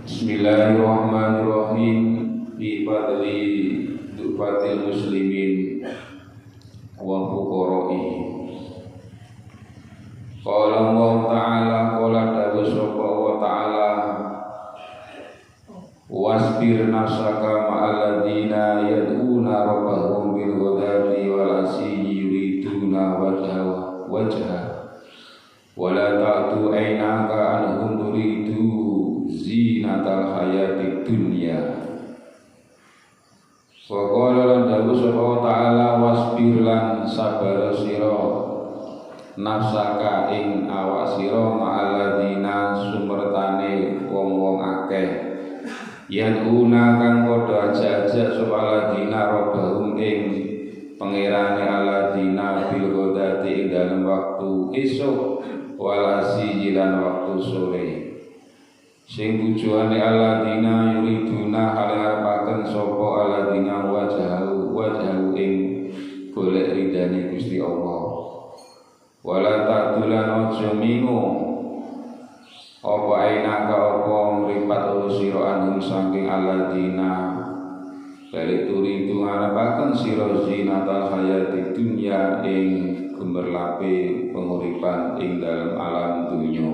Bismillahirrahmanirrahim. Fi fadli dufatil muslimin wa fuqara'i. Qala Allah Ta'ala, qala dawu sapa wa ta'ala, wasbir nafsaka ma'al ladzina yad'una rabbahum bil ghadati wal asyi yuriduna wajha wa la ta'tu aynaka anhum turidu zinatal hayatid dunya. Wa qala lan dawu sapa wa ta'ala, wasbir lan sabar sira nafsaka ing awak sira ma'al ladzina sumertane wong-wong akeh yad'una kang padha ajak-ajak sapa ladina rabbahum ing pangerane aladina bil ghadati ing dalem waktu esuk walasi jilan waktu sore. Sing tujuane aladina yuriduna hal ngarepaken sapa aladina wajhahu ing golek ridane Gusti Allah. Wala ta'dulan aja mingu apa ainaka apa mripat sira anhum saking aladina balik turidu ngarepaken sira zinatal hayati dunya ing gemerlape penguripan ing dalam alam dunya.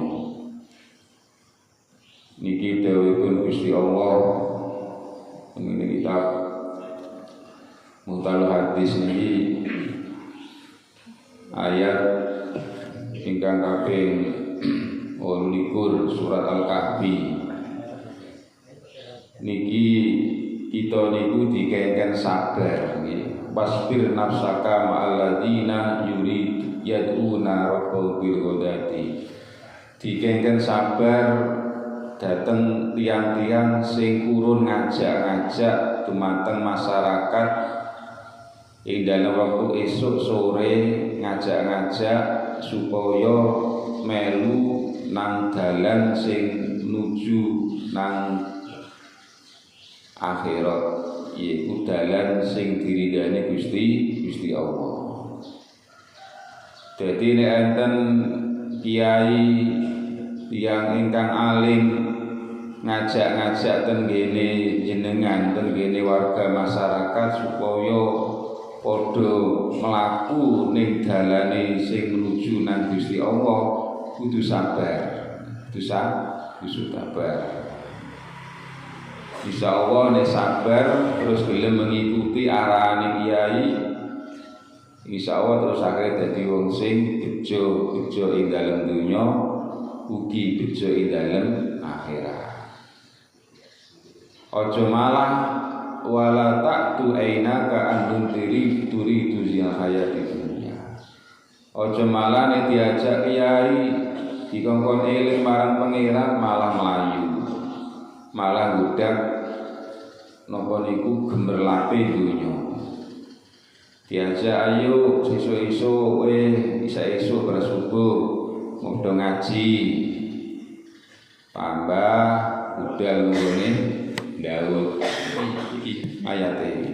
Niki dawuhipun Gusti Allah ing kitab Mutalul Hadis niki ayat ingkang kaping 21 surat Al-Kahfi. Niki kita niku dikengken sabar nggih. Wasbir nafsaka ma'al ladzina yad'una rabbahum bil ghadati. Dikengken sabar dateng tiang-tiang sing kurun ngajak-ngajak dumateng masyarakat ing dalem waktu esuk sore, ngajak-ngajak supaya melu nang dalan sing nuju nang akhirat, yaiku dalan sing diridani Gusti Allah. Dadi nek enten kiai tiyang ingkang alim ngajak-ngajak ten kene jenengan, ten kene warga masyarakat supaya padha mlaku ning dalane sing menuju nang Gusti Allah, kudu sabar. Kudu sabar. Insyaallah nek sabar terus gelem mengikuti arahane kiai, insyaallah terus akhire dadi wong sing bejo ing dalem donya, ugi bejo ing dalem akhirat. Aja malah wala ta'tu ainaka andun turidu zil hayati dunya. Aja malah nek diajak kiai dikongkon eling marang pangeran malah melayu, malah gudak napa niku gemerlape dunya. Diajak ayo sesuk-esuk kowe isa esuk bar subuh padha ngaji, tambah budal nggone Daud iki ayate iki.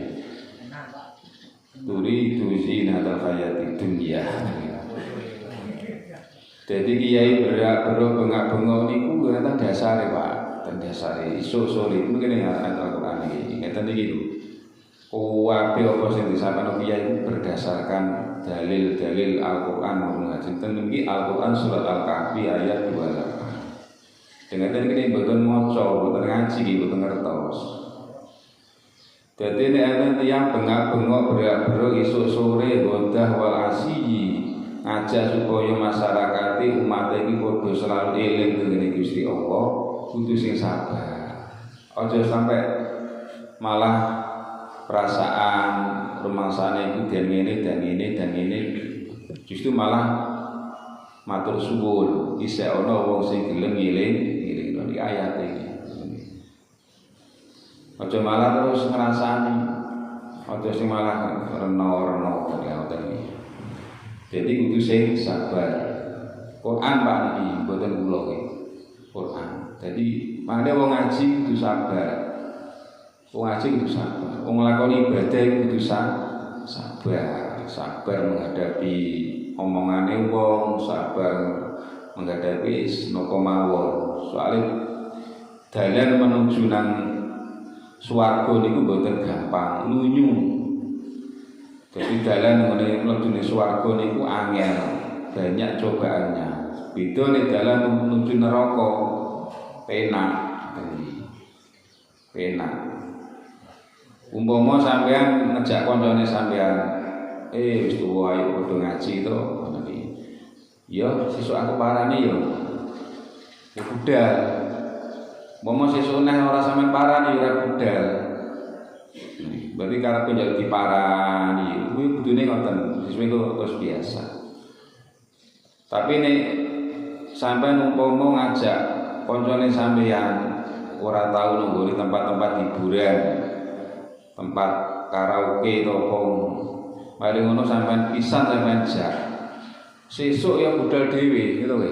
Turidu zinatal hayati dunya. Jadi kiai berak-berak bengak-bengok niku ngeten dasare Pak, ten dasare isuk sore niku kene ayat Al-Qur'an iki. Ngeten iki lho. Kabeh apa sing disampaikan kiai berdasarkan dalil-dalil Al-Qur'an maupun hadis. Ten iki Al-Qur'an surat Al-Kahfi ayat 28. Dengan ini mboten maca, mboten ngaji iki, mboten ngertos. Dadi nek enten tiyang bengak-bengok berak-berak isuk sore godah wal asyi ngajak supaya masyarakat umat iki padha selalu eling dengan Gusti Allah, kudu sing sabar. Aja sampai malah perasaan rumangsane iku dan ngene, justru malah matur suwun isih ana wong sing gelem ngeling di ayat iki. Aja malah terus ngrasani, aja sing malah reno-reno ngoten iki. Jadi kudu sing sabar. Quran Pak niki mboten kula iki. Quran. Jadi mangke wong ngaji kudu sabar. Wong ngaji kudu sabar. Wong nglakoni ibadah kudu sabar menghadapi omongane wong, sabar menghadapi napa mawon. Soale dalan menuju nang swarga niku mboten gampang, lunyu. Jadi dalan menuju nang swarga niku angel, banyak cobaannya. Beda nek dalan menuju neraka penak. Penak. Umpama sampean ngejak koncone sampean, wis tuwa ayo padha ngaji to, ngono iki. Ya, sesuk aku parani yo. Ya budal. Umpama sesuk neh ora sampean parani ora budal. Berarti karepe njaluk diparani, kuwi kudune ngoten, sesuai terus biasa. Tapi nek sampean umpama ngajak koncone sampean ora tau nunggu di tempat-tempat hiburan, tempat karaoke to apa. Mari ngono sampean pisan sampean jak. Sesuk ya budal dhewe, gitu kowe.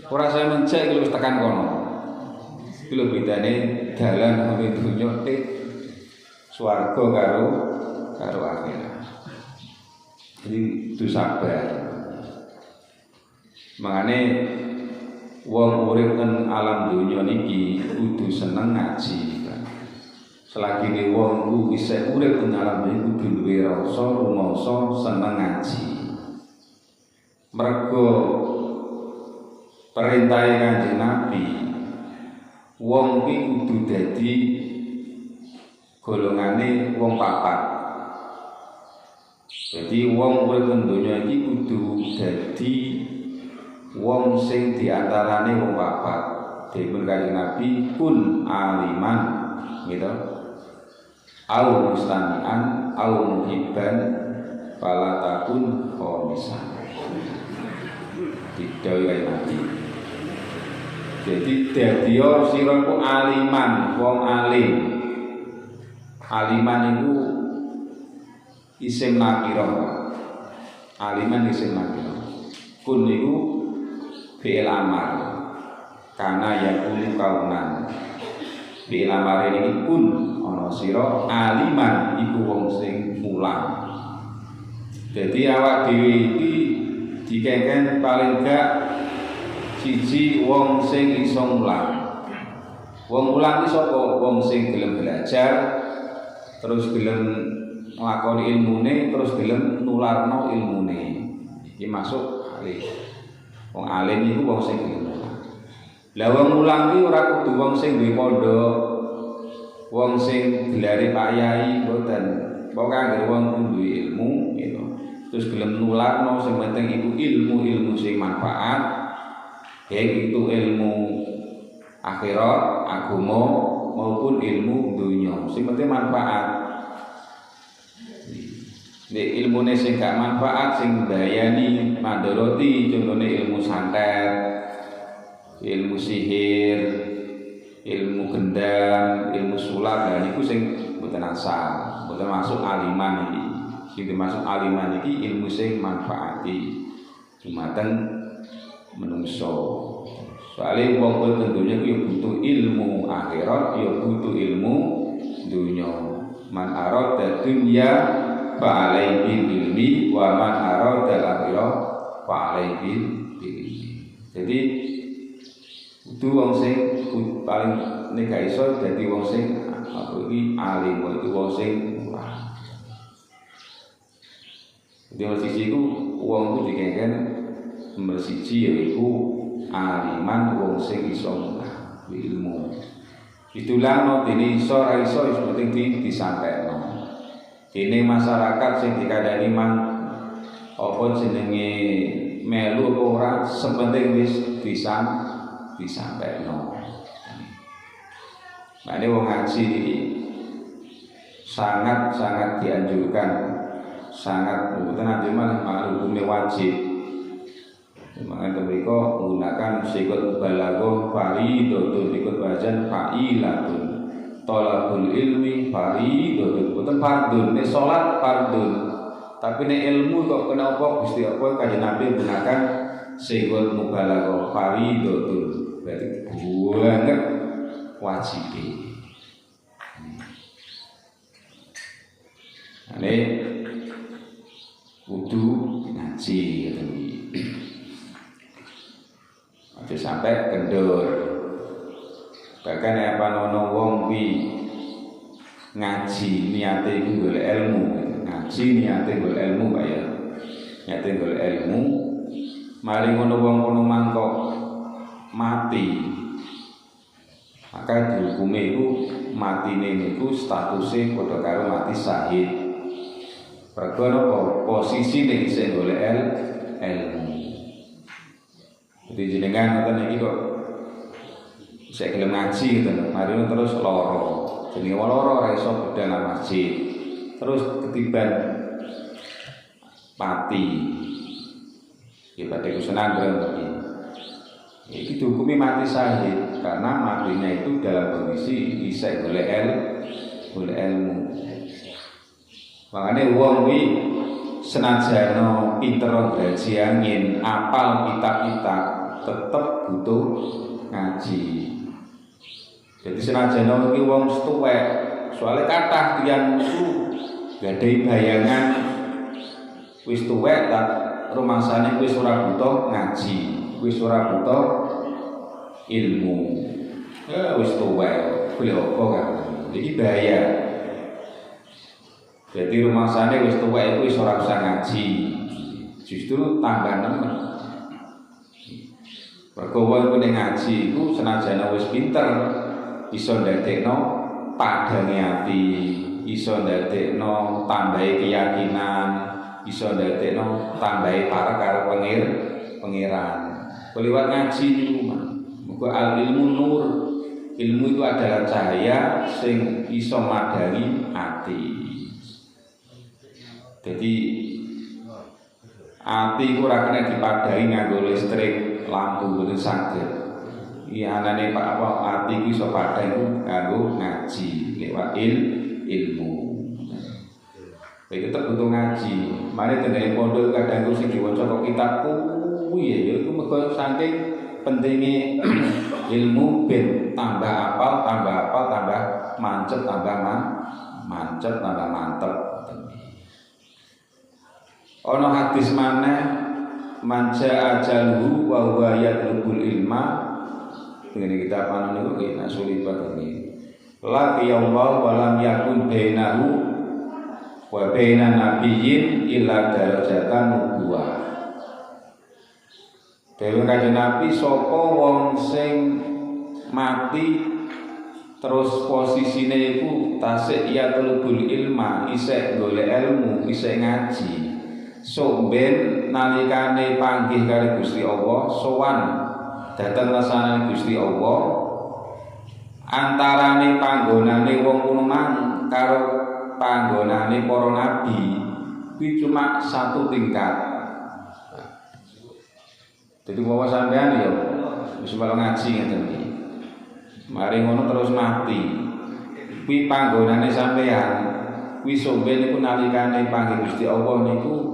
Ora sampean jak iki wis tekan kono. Iki lho bedane dalan nang donya swarga karo akhirat. Jadi itu sabar. Makane wong urip teng alam donya niki kudu seneng ngaji. Selagi wong ku isih urip teng alam iki kudu duwe rasa rumangsa seneng ngaji. Mergo perintah Kanjeng Nabi, wong iki kudu dadi golongane wong papat. Jadi wong urip teng donya iki kudu dadi wong sing diantarane wong papat. Dipun Kanjeng Nabi kun aliman, gitu. Au mustami'an au muhibban fala takun khamisan. Didhawuhi Nabi. Jadi dadiya sira ku aliman, wong alim. Aliman iku isim nakirah. Aliman isim nakirah. Kun niku fi'il amar. Kana yakunu kaunan. Fi'il amar ini kun ana sira aliman iku wong sing mulang. Jadi awak dhewe iki dikengken paling gak siji wong sing iso mulang. Wong mulang iki sapa? Wong sing gelem belajar, terus gelem nglakoni ilmune, terus gelem nularno ilmune. Iki masuk alim. Wong alim iku wong sing gelem mulang. Lah wong mulang iki ora kudu wong sing duwe pondok, wong sing gelare Pak Yai mboten. Pokoke anggere wong duwe ilmu gitu. Terus gelem nularno sing penting iku ilmu-ilmu sing manfaat. Baik itu ilmu akhirat, agama maupun ilmu dunia. Sing penting manfaat. Nek ilmune sing gak manfaat, sing mbayani mandoroti, contohnya ilmu santet, ilmu sihir, ilmu gendam, ilmu sulap, dan itu sing mboten asal, mboten masuk aliman iki. Sing dimasuk aliman iki ilmu sing manfaati dumateng menungso. Soale wong kuwi tentunya ku butuh ilmu akhirat, ya butuh ilmu dunya. Man arada dunya fa alaihi ilmi wa man arada akhirah fa alaihi ilmi. Jadi kudu wong sing paling nek gak iso dadi wong sing apa iki alim, itu wong sing murah. Di sisi itu wong ku dikengken nomor siji yaiku aliman wong sing iso murah ilmu. Itulah dene iso ra iso wis penting disampaikan. Dene masyarakat sing dikandani mang apa jenenge melu apa ora sepenting wis disampaikan. Mane wong ngaji sangat dianjurkan, sangat mboten ate malah hukumnya wajib. Makanya mereka menggunakan sikut balaghah fardhun, ikut wajan fa'ilatun, thalabul ilmi fardhun, boten fardhun. Nek salat fardhun, tapi nek ilmu kok kenapa Gusti Allah Kanjeng Nabi menggunakan sikut mubalaghah fardhun, berarti banget wajib. Ane kudu ngaji gitu. Aja sampai kendor. Bahkan apa nono wong kuwi ngaji niate iku golek ilmu. Ngaji niate golek ilmu Pak ya. Niate golek ilmu. Mari ngono wong kono mangkok mati. Maka dihukumi iku matine niku statuse padha karo mati syahid. Mergo napa posisine isih golek ilmu. Jadi jenengan ngoten iki kok saya gelem ngaji gitu, mari terus loro. Jadi loro ora iso budal nang masjid. Terus ketiban pati. Ya badhe kusenan berarti. Iki dihukumi mati syahid karena matinya itu dalam kondisi bisa golek ilmu. Makanya wong kuwi senajan pinter ngaji angin, apal kitab-kitab tetep butuh ngaji. Jadi senajan iki wong tuwek, soalnya kathah tiyang niku gadhahi bayangan wis tuwek tak rumasane wis ora butuh ngaji, wis ora butuh ilmu. Ya wis tuwek, kuwi apa kan? Iki bahaya. Jadi rumasane wis tuwek iku wis ora usah ngaji. Justru tambah nemen. Mergo wong nek ngaji iku senajan wis pinter iso ndadekno padange ati, iso ndadekno tambahi keyakinan, iso ndadekno tambahi parek karo pangeran. Liwat ngaji niku muga al ilmu nur. Ilmu itu adalah cahaya sing iso madangi ati. Jadi ati ku ora kena dipadahi nganggo listrik, lampu boten saged. Iya anane Pak apa ati ku iso padha iku kanggo ngaji lewat ilmu. Baik tetep butuh ngaji. Mari tengene pondok kadang sing diwaca kok kitab kuwi ya iku mergo saking pentinge ilmu ben tambah apal, tambah mancep, tambah mancep, tambah mantep. Ono hadis maneh manja ajaluhu wa huwa yatlubul ilma. Dengan kita panon niku kena sulit banget iki. La yawma wa lam yakun bainahu wa bainan nabiyyin illa darajatan nubuwah. Dewe kanjeng Nabi sapa wong sing mati terus posisine iku tasik yatlubul ilma, isih golek ilmu, isih ngaji. Somben nalikane panggih karo Gusti Allah sowan dateng rasane Gusti Allah antarane panggonane wong kuno mang karo panggonane para nabi kuwi cuma satu tingkat. Jadi bawa sampean ya wis malah ngaji ngeten iki. Mari ngono terus mati. Kuwi panggonane sampean kuwi somben niku nalikane panggih Gusti Allah niku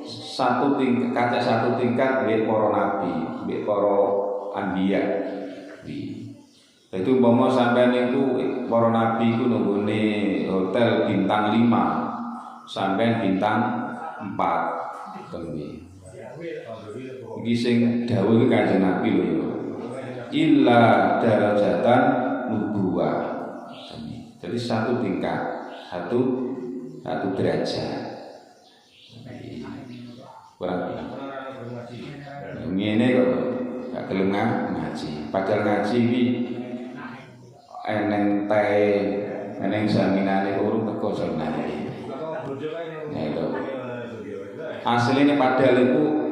satu tingkat mbek para nabi, mbek para anbiya. Itu umpama sampean niku para nabi ku nunggone hotel bintang 5, sampean bintang 4. Iki. Iki sing dawuh iki Kanjeng Nabi lho ya. Illa darajatan nubuwah. Jadi satu tingkat, satu derajat. Kurang ngene kok gak gelem ngaji. Padahal ngaji iki eneng tae, eneng jaminane urung teko jaminane. Nah itu. Asline padahal iku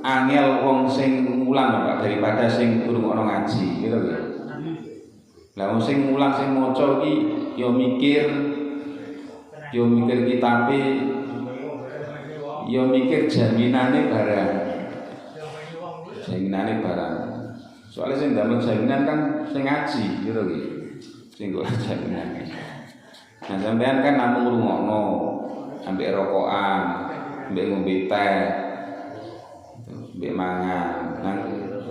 angel wong sing mulang Pak daripada sing urung ana ngaji, gitu lho. Lah wong sing mulang sing maca iki ya mikir kitabe, ya mikir jaminane barang. Soalnya sing ndamel jaminan kan sing ngaji, gitu lho. Sing golek jaminan. Nah sampean kan namung ngrungokno, ambek rokokan, ambek ngombe teh, ambek mangan. Nang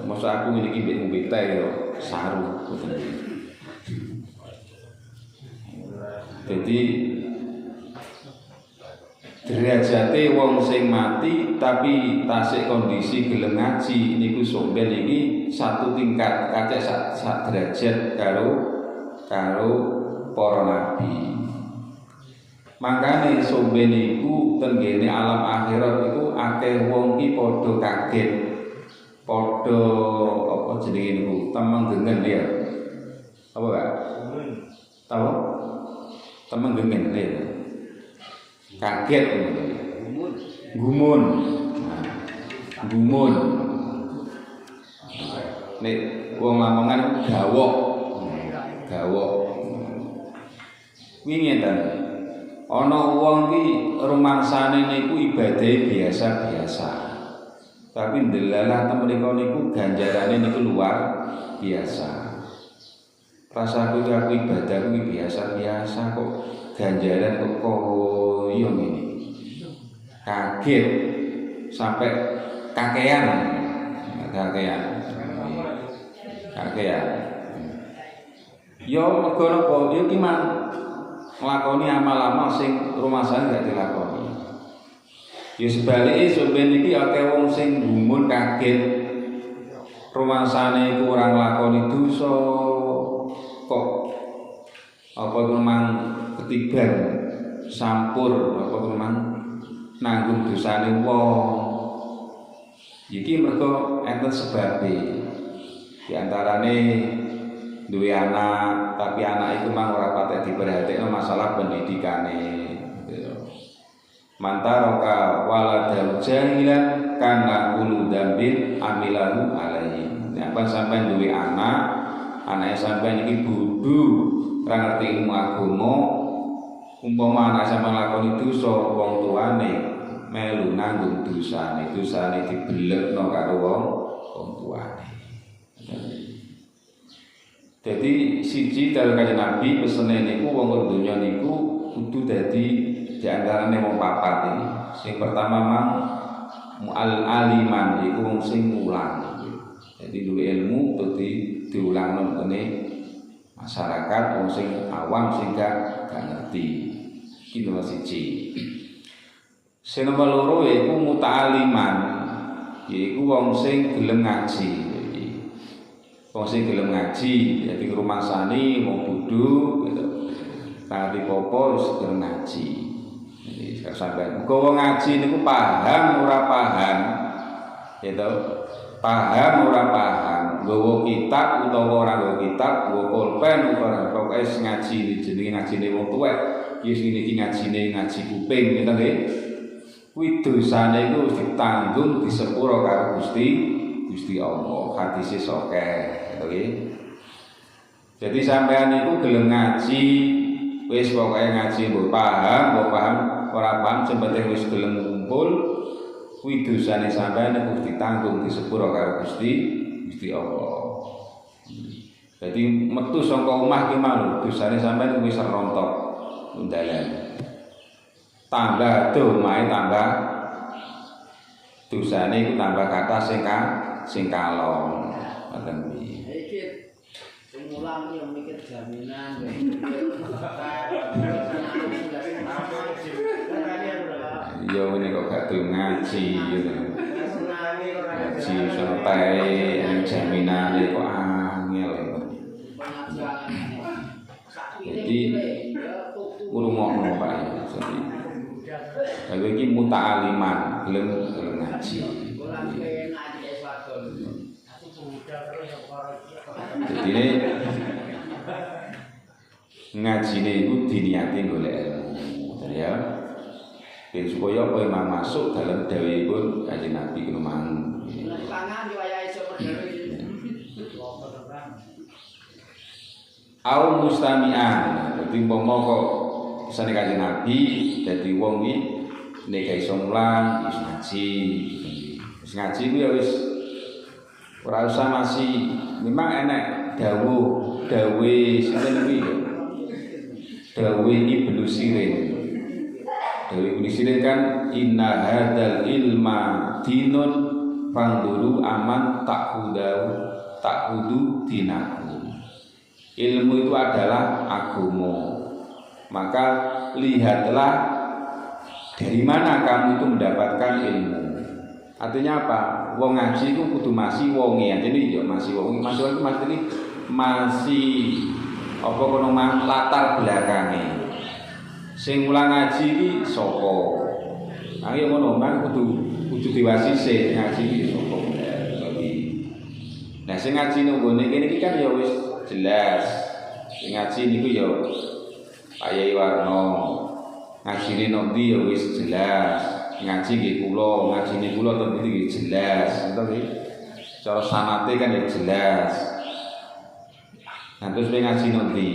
mosok aku niki ambek ngombe teh yo saru ngoten iki. Jadi derajate wong sing mati tapi tasik kondisi gelem ngaji niku somben iki satu tingkat kacek sak derajat karo para nabi. Makane somben iku tenggene alam akhirat iku akeh wong ki padha kaget. Padha apa jenenge niku temeng gengen ya. Apa Pak? Tahu? Temeng gengen ya. Kaget gumun nek wong Lamongan gawok wingi ta ana wong ki rumangsane niku ibadah biasa-biasa tapi ndelalah temen niku ganjarane niku luar biasa. Rasaku aku ibadah kuwi biasa-biasa kok ganjaran kok koyo ngene. Kaget sampai kakean. Yo mergo napa? Yo ki mang nglakoni amal-amal sing rumangsane gak dilakoni. Yo sebalike sampeyan iki akeh wong sing gumun kaget. Rumangsane iku ora nglakoni dosa kok apa memang ketiban sampur apa memang nanggung dosane wong. Iki mergo enten sebabe. Di antarane duwe anak tapi anak itu mang ora patek diperhatekno masalah pendidikane. Mantaroka waladau jahilan kana ulu dambin amilahu alaihi. Apa sampai duwe anak, anake sampean iki bodho, ora ngerti ilmu agama, umpama anak sampean lakoni dosa wong tuane melu nanggung dosane dibelekno karo wong tuane. Jadi siji dari Kanjeng Nabi pesene niku wong donya niku kudu dadi diantarane wong papat iki. Sing pertama mang aliman iku wong sing mulang. Jadi duwe ilmu dadi diulangno ngene masyarakat wong sing awam sing gak ngerti. Iki nomor siji. Sing nomor loro iku muta'aliman. Yaiku wong sing gelem ngaji. Wong sing gelem ngaji, jadi rumangsane wong bodho gitu. Kanthi popo wis gelem ngaji. Jadi sampeyan muga wong ngaji niku paham ora paham. Gitu. Paham ora paham, nggawa kitab utawa ora nggawa kitab, nggawa pulpen utawa pokoke ngaji jenenge ngajine wong tuwek. Wis iki ngajine ngaji kuping ngoten nggih. Kuwi dosane iku wis ditanggung disepuro karo Gusti Allah. Hadise sokeh, gitu nggih. Jadi sampean niku gelem ngaji, wis pokoke ngaji mbok paham, ora paham sing penting wis gelem ngumpul. Kuwi dosane sampean niku ditanggung disepuro karo Gusti Allah. Jadi metu saka omah ki mau dosane sampean wis rontok undalan. Tambah domae tambah dosane iku tambah kata sing kalong. Ngoten iki. Iki sing mulang yo mikir jaminan. Yo ngene kok gak do ngaji gitu. Ngaji santai jaminan kok angel. Jadi urungokno Pak. Jadi iki muta'aliman, gelem ngaji. Jadi ini ngajine iku diniati golek ilmu, ya. Ben supaya kowe masuk dalam dawuhipun Kanjeng Nabi kuwi mang. Au mustami'an, dadi umpama kok sane Kanjeng Nabi dadi wong iki nek gak iso mulang wis ngaji. Wis ngaji kuwi ya wis ora usah masih memang enek dawuh sinten kuwi dawuh Ibnu Sirin. Dawuh Ibnu Sirin kan inna hadzal ilma dinun fanduru aman takhudu dinakum. Ilmu itu adalah agama. Maka lihatlah Dari mana kamu itu mendapatkan ilmu? Artinya apa? Wong ngaji itu kudu masih wonge. Jadi ya masih wong, masih itu masih apa kono latar belakangnya. Sing mulang ngaji iki sapa? Ayo ngono kan kudu diwasisi ngaji iki sapa. Nah sing ngaji nang gone kene iki kan ya wis jelas. Sing ngaji niku ya Pak Yai Warno. Ngajine nang ndi ya wis jelas. Ngaji nggih kula, ngajine kula ten iki jelas, ngoten nggih. Cara sanate kan ya jelas. Nah terus ngaji nang ndi?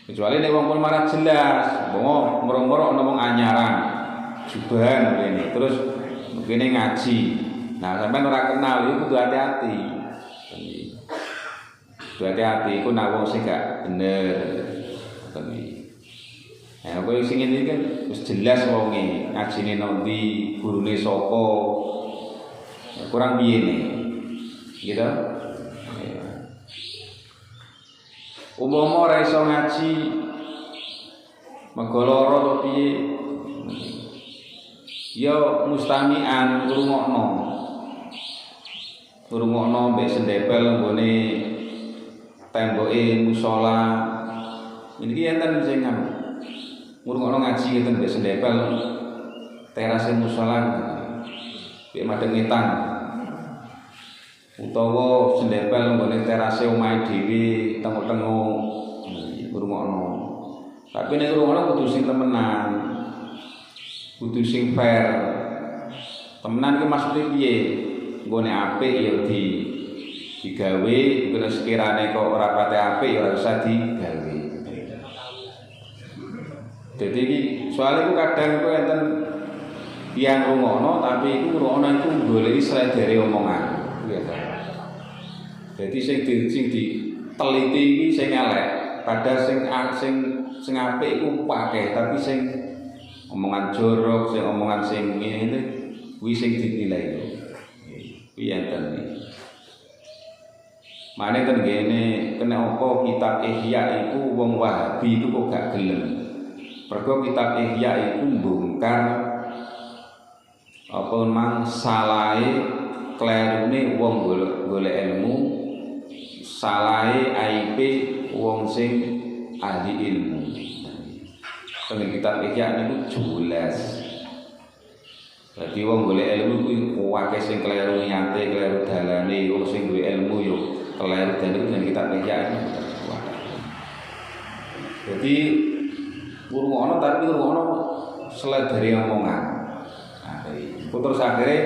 Kecuali nek wong marah jelas, wong moro-moro ana wong anyaran. Jubahan ngene. Terus ngene ngaji. Nah, sampean ora kenal iku kudu hati-hati. Kudu hati-hati iku nek wong sing gak bener. Nah, kowe sing ngene kan wis jelas wonge, ngajine nang ndi, gurune sapa. Kurang piye ne. Gitu. Umpama ora iso ngaji mergo lara to piye? Ya mustami'an ngrungokno. Ngrungokno mbek sendepel nggone temboke musala. Niki enten sing ngrungokno ngaji ngeten mbek sendepel terase musala. Mbek madheng ngetan. Utawa sendepel nggone terase omahe dhewe tengok-tengok ngrungokno. Tapi nek ngrungokno kudu sing temenan. Kudu sing fair. Temenan iki maksude piye? Nggone apik ya digawe, kena sekirane kok ora pate apik ya ora usah digawe. Dadi iki soal iku kadang iku enten tiyang ngrungokno tapi iku ngrungokno iku goleki sledere omongan. Jadi sing diteliti iki sing elek, padahal sing apik iku akeh, tapi sing omongan jorok, sing omongan sing ngene kuwi sing dinilai. Kuwi enten iki. Mane ten ngene kena apa kitab Ihya iku wong Wahabi iku kok gak gelem. Mergo kitab Ihya iku mbongkar apa mang salahe klerune wong golek ilmu, salahe aibe wong sing ahli ilmu. Teng kitab Ihya niku jelas. Dadi wong golek ilmu kuwi akeh sing kleru nyate, kleru dalane, wong sing duwe ilmu yo kleru dalane kitab Ihya iki. Jadi ngrungokno tapi ngrungokno sledere omongan. Nah, terus akhirnya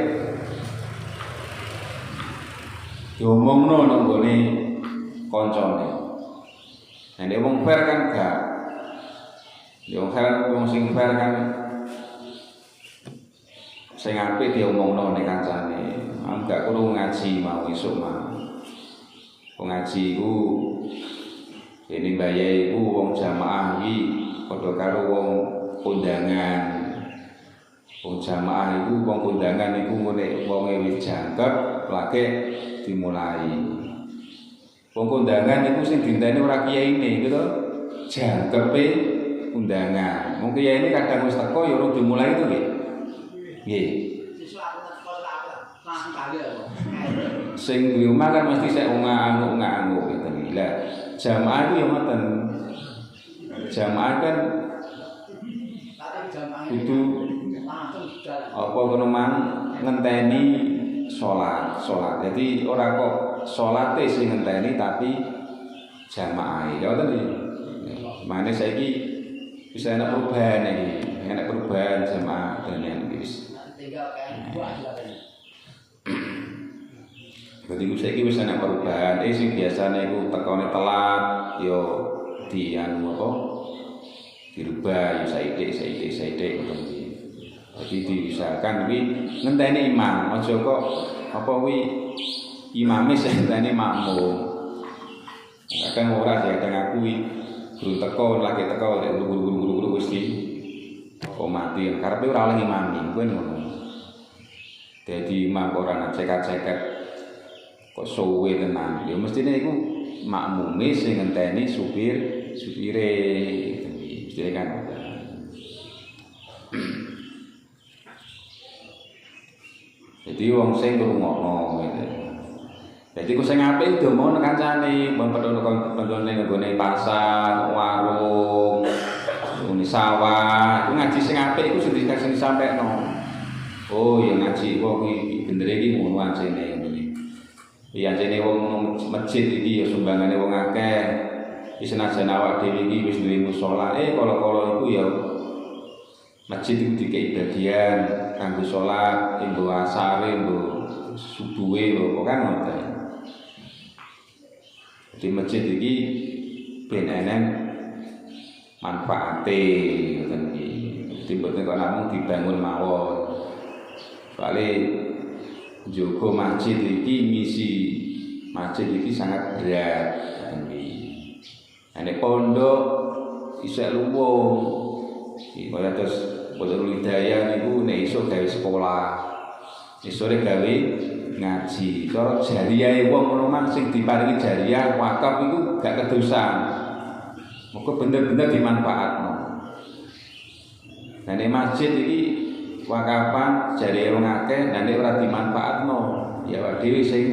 diomongno nang gone kancane. Nah, nek wong fair kan gak. Wong sing fair kan sing apik diomongno nek kancane. Gak kudu ngaji mau esuk mah. Wong ngaji iku dene mbayahe iku wong jamaah iki padha karo wong kondangan. Wong jamaah iku wong kondangan iku nek wonge wis jangkep lagi dimulai. Wong kondangan iku sing dinteni ora kiyaine gitu. Jangkepe undangan. Wong kiyaine kadang wis teko ya urung dimulai itu nggih. Nggih. Sing duwe omah kan mesti sik ungak-ungak gitu. Lah jamaah itu ya ngoten. Jamaah kan kudu apa kono mang ngenteni salat. Jadi ora kok salate sing ngenteni tapi jamaah. Ya ngoten iki. Mane saiki bisa ana perubahan iki. Ana perubahan jamaah dan wis. Jadi saiki wis ana perubahan. Sing biasane iku tekone telat yo dianu apa? Dirubah yo saithik ngoten iki. Jadi diusahakan kuwi ngenteni imam, aja kok apa kuwi imame sing ngenteni makmum. Kadang ora sih kadang aku kuwi guru teko lagi teko guru wis di kok mati karepe ora oleh imami kuwi ngono. Dadi imam ora nak ceket-ceket kok suwe tenan. Ya mestine iku makmume sing ngenteni supire. Mesti kan. Jadi wong sing ngrungokno gitu. Jadi ku sing apik ndonga nang kancane, mun pendone nggone pasar, warung, nggone sawah, ku ngaji sing apik iku sing disampekno. Oh ya ngaji kok iki bener iki ngono anjene ngene. Ya anjene wong masjid iki ya sumbangane wong akeh. Wis senajan awak dhewe iki wis duwe musala, kala-kala iku ya masjid itu dikei bagian kanggo salat, kanggo asare, kanggo subuhe lho, kok kan ngoten. Di masjid iki ben enem manfaate ngoten iki. Timbul kok namung dibangun mawon. Soale njogo masjid iki misi masjid iki sangat berat ngoten iki. Nek pondok isih luwung. Kaya terus Pondok Hidayah niku nek iso gawe sekolah. Isore gawe ngaji. Cara jariyahe wong ngono mang sing diparingi jariyah wakaf iku gak kedosan. Muga bener-bener dimanfaatno. Nah nek masjid iki wakafan jariyah wong akeh, nek ora dimanfaatno ya awake dhewe sing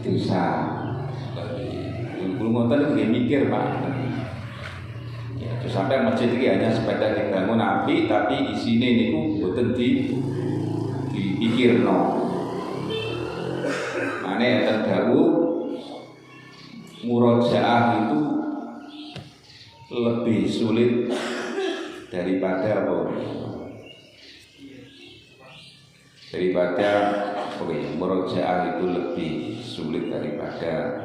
dosa. Kulo ngoten iki mikir, Pak. Sampai masjid ini hanya sekedar dibangun api, tapi isine niku boten dipikirno. Mane terdahulu murojaah itu lebih sulit daripada apa? Murojaah itu lebih sulit daripada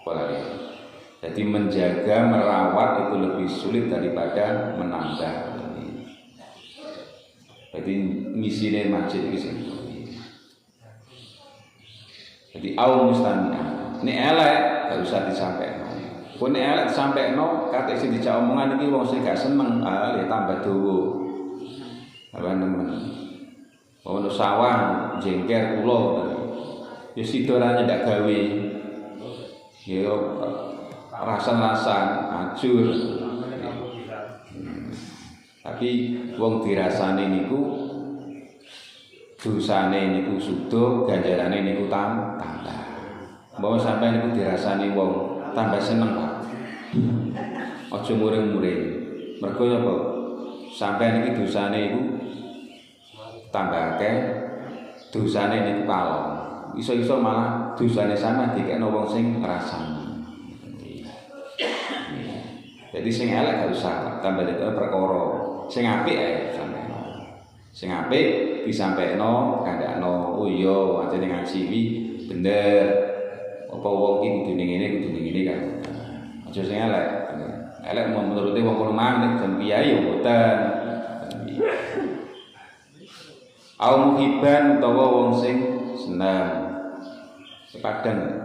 apa lagi? Jadi menjaga, merawat itu lebih sulit daripada menambah. Jadi misinya masjid itu sih. Jadi au mustami'ah. Ini elek gak usah disampaikan. Kau ini elek disampaikan, kata isi dijak omongan ini wong sing gak seneng, ya tambah dawa. Apa namanya? Mau sawah jengker pulau. Ya sidorane ndak gawe. Ya rasan-rasan ajur. Tapi wong dirasani niku dosane niku sudo, ganjarane niku tambah. Mbok sampai niku dirasani wong tambah seneng, Pak. Aja muring-muring. Mergo apa? Sampai niki dosane iku tambah akeh, dosane niku kalong. Iso-iso malah dosane sama dikekno wong sing ngrasani. Jadi sing elek gak usah tambah itu perkara. Sing apik ae sampeno. Sing apik disampekno, kandakno. Oh iya, ajene ngaji iki bener. Apa wong iki kudu ngene kan. Aja sing elek. Elek menurute wong kono mang nek kiai yo mboten. Au muhibban utawa wong sing seneng. Sepadang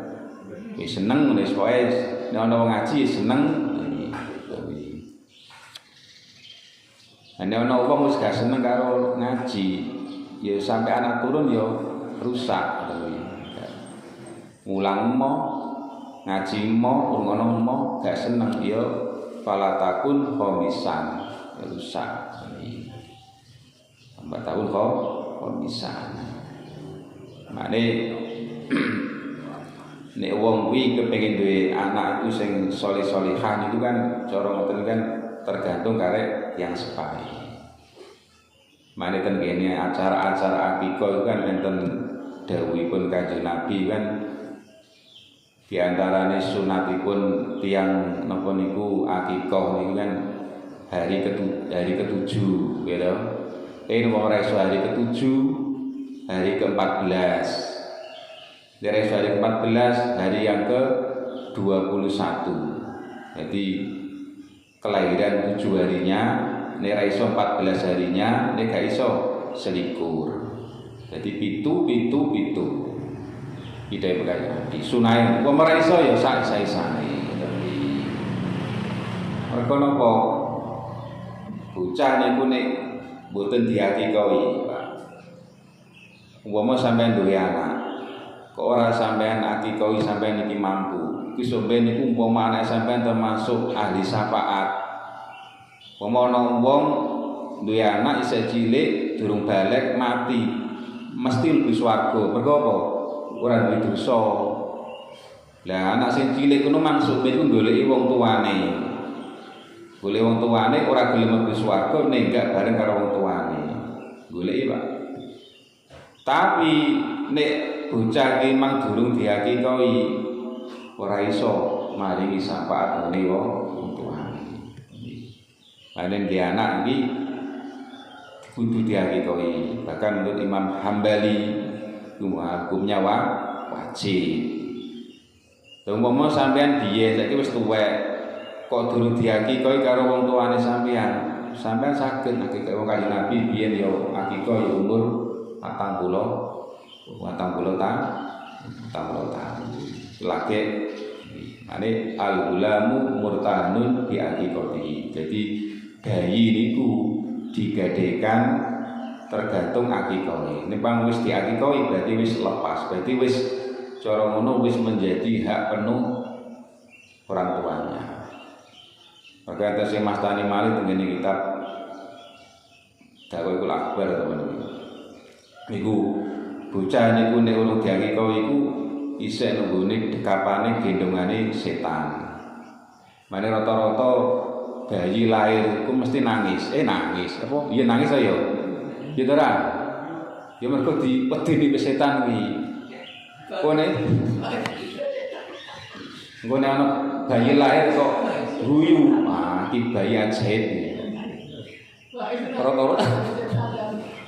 wis seneng wis pokoke nek ana wong ngaji seneng. Nek ana wong wis gak seneng karo ngaji, ya sampai anak turun ya rusak mulang mo, ngaji mo, ngono mo gak seneng ya falatakun khomisan, ya rusak. Tambah tahun khomisan. Makne nek wong kuwi kepengin duwe anak itu sing saleh-salehan itu kan cara ngoten kan tergantung karek yang sepai. Mane ten kene acara-acara akikah itu kan enten dawuhipun Kanjeng Nabi kan di antarane sunatipun tiyang napa niku akikah niku kan hari ketujuh gitu. Ini mau reso hari ketujuh, hari ke-14. Dari hari ke-14 hari yang ke-21. Jadi kelahiran 7 harinya, nek ra iso 14 harinya, nek gak iso selikur. Jadi pitu. Ide berkaya. Di sunai, wong ora iso ya sak saisane. Mergo napa? Bocah niku nek mboten diakikahi, Pak. Umpama sampean duwe anak, kok ora sampean akikahi sampean iki mampu. Iki sampean niku umpama anak sampean termasuk ahli syafaat. Umpama ana wong duwe anak isih cilik durung balik mati. mesti mlebu swarga. Mergo apa? Ora duwe dosa. Lah anak sing cilik kuwi maksud iku goleki wong tuane. Golek wong tuane ora gelem mlebu swarga nenggak bareng karo wong tuane. Goleki, Pak. Tapi nek bocah ki mang durung dihakikoi ora iso maringi syafaat ngene wong tuane. Lan dia anak iki kudu dihakikoi. Bahkan menurut Imam Hambali hukumnya wajib. Umpama sampean biyen saiki wis tuwek kok durung dihakikoi karo wong tuane sampean saged hakikate wong Kanjeng Nabi biyen ya hakikah ya umur 40 tahun. Lagi ane al-gulamu murtanun bi hakikati. Jadi bayi niku digadekan tergantung hakikahe. Nek bang wis dihakikoi berarti wis lepas, berarti wis cara ngono wis menjadi hak penuh orang tuanya. Maka atas yang Mas Tani Malik dengan kitab Dakwahul Akbar teman-teman. Niku bocah niku nek urung dihakikoi iku isih nunggone dekapane gendongane setan. Mane rata-rata bayi lahir iku mesti nangis. Nangis. Apa? Iya nangis ayo. Ya ora. Ya mergo diwedeni setan kuwi. Kone ana bayi lahir kok guyu, iki bayi ajaib.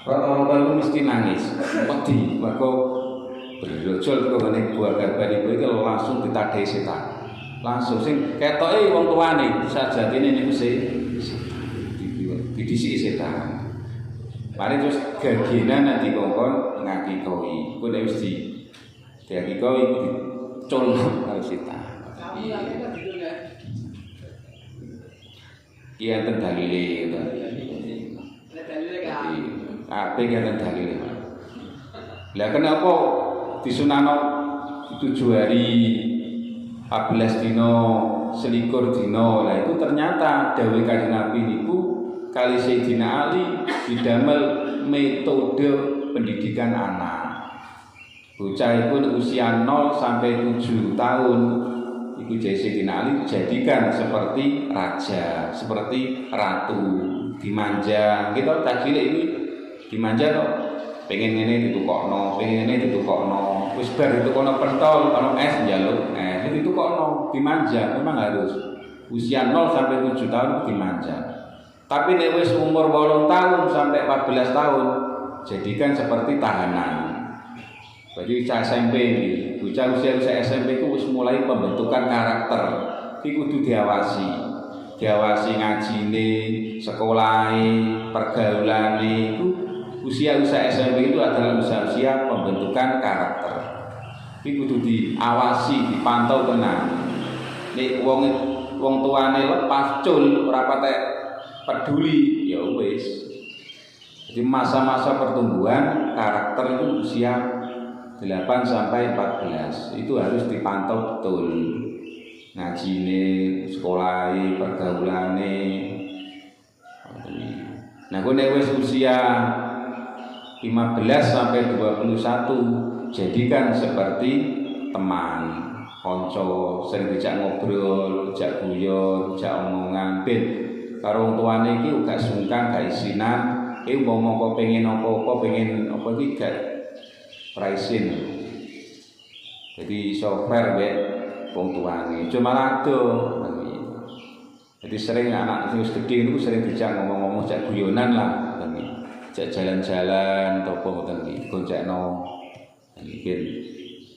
Rata-rata itu mesti nangis, wedi, mergo brojol kok ngene keluarga bayi iki langsung ditadai setan. Langsung sing ketoke wong tuane sajatine niku didisiki setan. Mari terus gagenan nanti kongkon ngakikoi. Ku nek wis dihakikoi diculno karo setan. Iya ten dalile gitu. Apa yang dalile? Lah kenapa disunano 7 hari 14 dino 21 dino? Lah itu ternyata dawuh Kanjeng Nabi niku kali Sayyidina Ali didamel metode pendidikan anak. Bocah iku usia 0 sampai 7 tahun iku Sayyidina Ali jadikan seperti raja, seperti ratu, dimanja. Kita tak cilik iki dimanja kok. Pengen ngene ditukokno, pengen ngene ditukokno. Wis bar ditukokno pentol, ono es njaluk, ditukokno, dimanja. Memang harus usia 0 sampai 7 tahun dimanja. Tapi nek wis umur 8 tahun sampai 14 tahun jadikan seperti tahanan. Berarti usia SMP ini, usia SMP itu wis mulai pembentukan karakter. Iki kudu diawasi ngajine, sekolahe, pergaulane itu usia SMP itu adalah usia pembentukan karakter. Iki kudu diawasi, dipantau tenang. Nek wong tuane lepas cul ora patek peduli ya wis. Jadi masa-masa pertumbuhan karakter itu usia 8 sampai 14 itu harus dipantau betul. Ngajine, sekolahe, pergaulane. Nah, nek wis usia 15 sampai 21 jadikan seperti teman, kanca, sering dijak ngobrol, dijak guyon, dijak omongan ben karo wong tuane iki gak sungkan, gak isinan, ngomong kok pengen apa-apa, pengen apa iki gak pricing. Jadi software mbek wong tuane. Cuma rado. Jadi sering anak wis gedhe niku sering dijak ngomong-ngomong, jak guyonan lah, jak jalan-jalan atau apa ngoten iki, goncekno.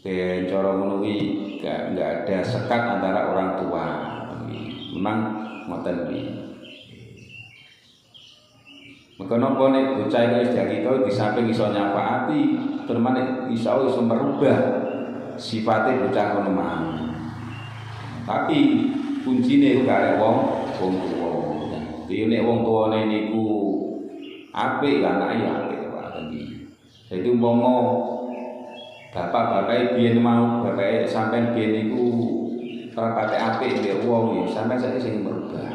Ben cara ngono kuwi enggak ada sekat antara orang tua. Memang ngoten iki. Maka nopo nek bocah iki wis diakito di samping iso nyafaati, terus iso merubah sifate bocah kono mang. Tapi kuncine kare wong tuwa. Dadi nek wong tuwane niku apik anake ya apik Pak Tendi. Dadi umpama bapak-bapak biyen mau bapak sampean biyen niku ora patek apik mbek wong ya sampean saiki sing merubah.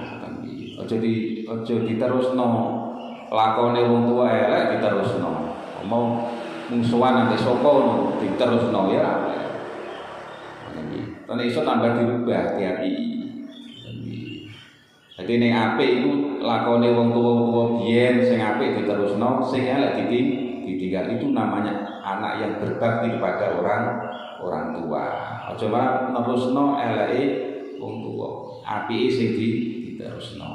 Aja diterusno. Lakone wong tua elek diterusno. Mau mungsuhan nanti sapa diterusno ya. Karena iso tambah dirubah hati-hati. Jadi ning apik iku lakone wong tuwa-tuwa biyen sing apik diterusno, sing elek ditinggal. Itu namanya anak yang berbakti kepada orang tua. Aja malah nerusno eleke wong tuwa. Apike sing diterusno.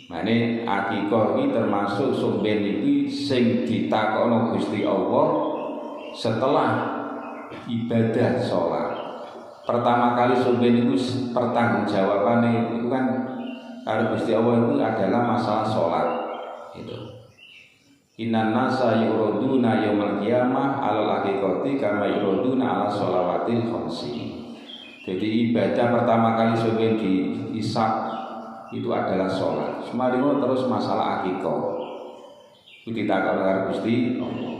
Mane akikah iki termasuk sumben iki sing ditakokno Gusti Allah setelah ibadah sholat. Pertama kali sumben itu pertanggungjawabannya itu kan karo Gusti Allah itu adalah masalah sholat. Itu. Innan nasa yuraduna yaumil qiyamah 'alal haqiqati kama yuraduna 'ala sholawatil khamsi. Jadi ibadah pertama kali sumben dihisab itu adalah sholat. Semarino terus masalah akikah. Itu ditakokno karo Gusti Allah.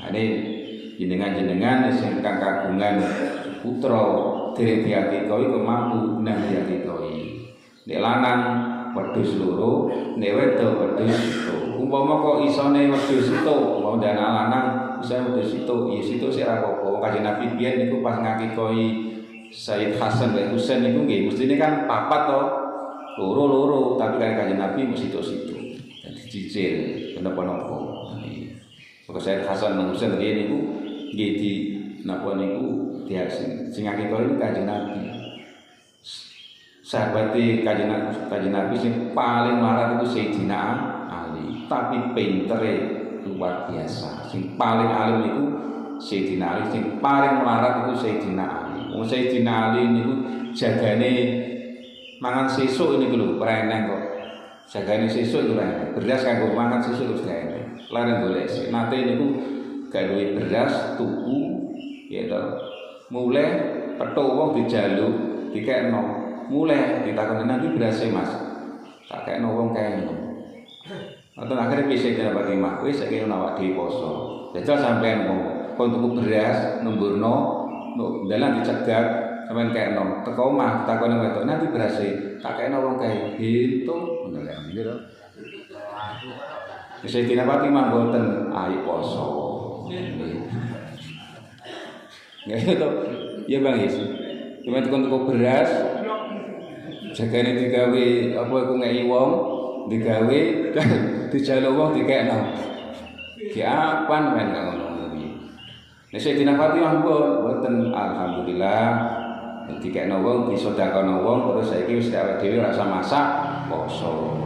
Nah, ini jenengan sing kang kagungan putra dereng diakikahi kok mampu nang diakikahi. Nek lanang wedhus loro, nek wedok wedhus sito. Umpama kok isone wedhus sito, mau dana lanang bisa wedhus sito, ya sito sik ora apa-apa. Kanjeng Nabi biyen niku pas ngakikahi Sayyid Hasan dan Husain niku nggih mestine kan papat to. Loro-loro, tapi kan Kanjeng Nabi mesti sito. Dadi cicil kenapa-napa. Kok Sayyid Hasan dan Husain niku nggih di napa niku sing akikah iki Kanjeng Nabi. Sahabate Kanjeng Nabi sing paling melarat itu Sayyidina Ali, tapi pintere luar biasa. Sing paling alim niku Sayyidina Ali, sing paling melarat itu Sayyidina Ali. Wong Sayyidina Ali niku jagane mangan sesuk niku lho, reneng kok. Jagane sesuk iku reneng. Beras kanggo mangan sesuk wis reneng. Larang golek. Nate niku gawe beras tuku ya to. Mulai petuk wong dijaluk dikekno. Mulai ditakoni nanti berase Mas. Tak kekno wong kene. Atau akhirnya bisa dapat lima. Wis saiki ono awak dhewe poso. Jajal sampean wong kon tuku beras nemburno dalan dicegat sampean kekno. Teko omah takoni wedok nanti berase tak kekno wong kae. Gitu bener ya gitu. Wis dinapati mah mboten ayo poso. Ya itu, ya Bang Yesus. Cuma tuku beras, jagane digawe apa iku ngeki wong, digawe dijaluk wong dikekno. Ki apan men ngono iki. Nek sing dinapati mboten alhamdulillah dikekno wong disedekano wong terus saiki wis awake dhewe rasa masak poso.